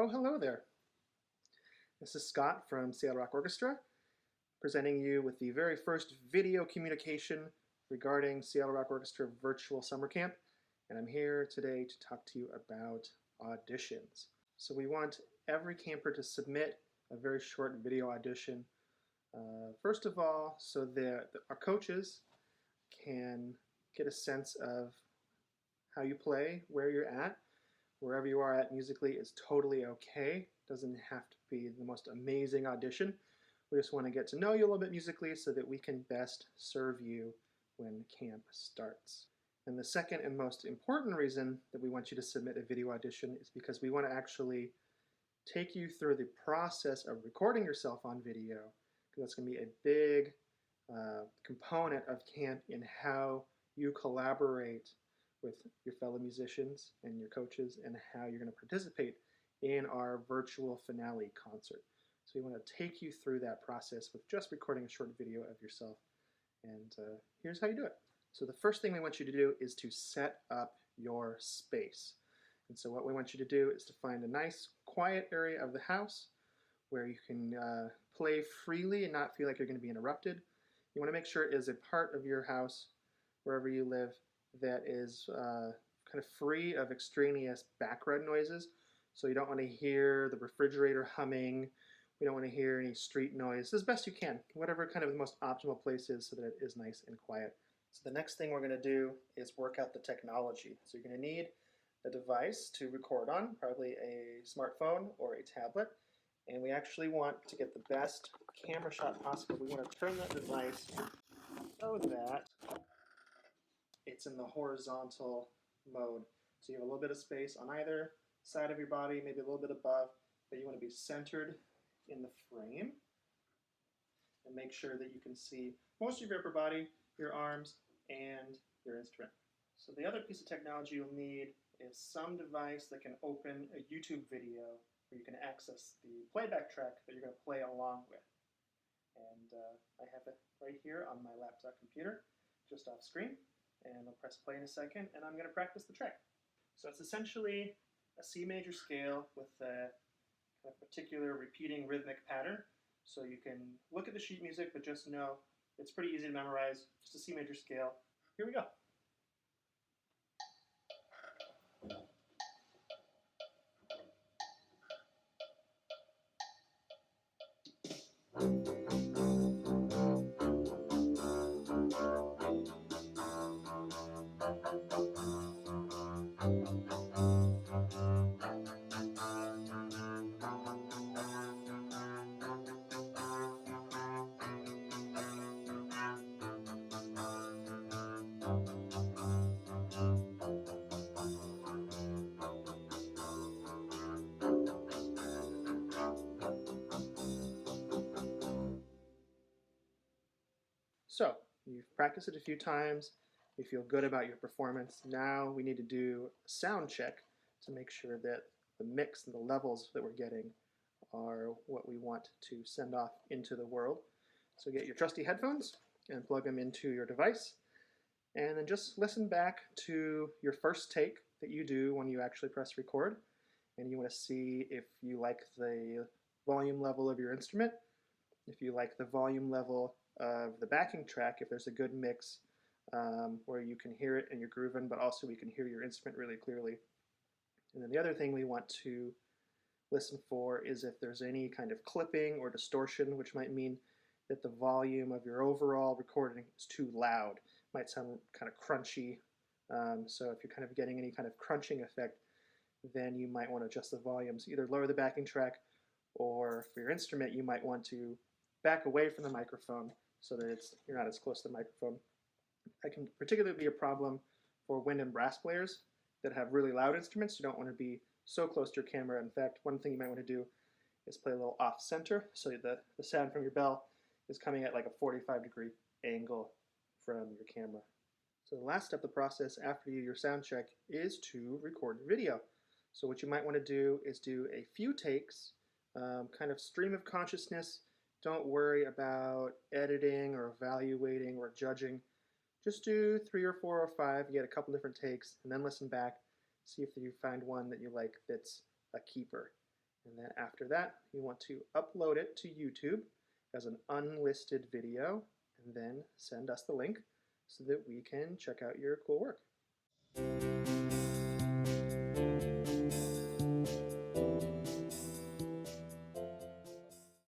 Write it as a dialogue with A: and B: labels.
A: Oh, hello there. This is Scott from Seattle Rock Orchestra, presenting you with the very first video communication regarding Seattle Rock Orchestra Virtual Summer Camp. And I'm here today to talk to you about auditions. So we want every camper to submit a very short video audition. First of all, so that our coaches can get a sense of how you play, where you're at. Wherever you are at musically is totally okay. Doesn't have to be the most amazing audition. We just want to get to know you a little bit musically so that we can best serve you when camp starts. And the second and most important reason that we want you to submit a video audition is because we want to actually take you through the process of recording yourself on video, because that's going to be a big component of camp in how you collaborate with your fellow musicians and your coaches and how you're going to participate in our virtual finale concert. So we want to take you through that process with just recording a short video of yourself. And here's how you do it. So the first thing we want you to do is to set up your space. And so what we want you to do is to find a nice quiet area of the house where you can play freely and not feel like you're going to be interrupted. You want to make sure it is a part of your house, wherever you live, that is kind of free of extraneous background noises. So you don't want to hear the refrigerator humming. We don't want to hear any street noise, as best you can, whatever kind of the most optimal place is so that it is nice and quiet. So the next thing we're going to do is work out the technology. So you're going to need a device to record on, probably a smartphone or a tablet. And we actually want to get the best camera shot possible. We want to turn that device so that it's in the horizontal mode. So you have a little bit of space on either side of your body, maybe a little bit above, but you want to be centered in the frame. And make sure that you can see most of your upper body, your arms, and your instrument. So the other piece of technology you'll need is some device that can open a YouTube video where you can access the playback track that you're going to play along with. And I have it right here on my laptop computer, just off screen. And I'll press play in a second, and I'm going to practice the track. So it's essentially a C major scale with a kind of particular repeating rhythmic pattern. So you can look at the sheet music, but just know it's pretty easy to memorize. Just a C major scale. Here we go. So you've practiced it a few times. You feel good about your performance. Now we need to do a sound check to make sure that the mix and the levels that we're getting are what we want to send off into the world. So get your trusty headphones and plug them into your device. And then just listen back to your first take that you do when you actually press record. And you want to see if you like the volume level of your instrument, if you like the volume level of the backing track, if there's a good mix where you can hear it and you're grooving, but also we can hear your instrument really clearly. And then the other thing we want to listen for is if there's any kind of clipping or distortion, which might mean that the volume of your overall recording is too loud. It might sound kind of crunchy. So if you're kind of getting any kind of crunching effect, then you might want to adjust the volumes, either lower the backing track, or for your instrument, you might want to back away from the microphone so that you're not as close to the microphone. That can particularly be a problem for wind and brass players that have really loud instruments. You don't want to be so close to your camera. In fact, one thing you might want to do is play a little off center so the sound from your bell is coming at like a 45-degree angle from your camera. So the last step of the process after your sound check is to record your video. So what you might want to do is do a few takes, kind of stream of consciousness. Don't worry about editing or evaluating or judging. Just do 3 or 4 or 5, get a couple different takes, and then listen back, see if you find one that you like that's a keeper. And then after that, you want to upload it to YouTube as an unlisted video, and then send us the link so that we can check out your cool work.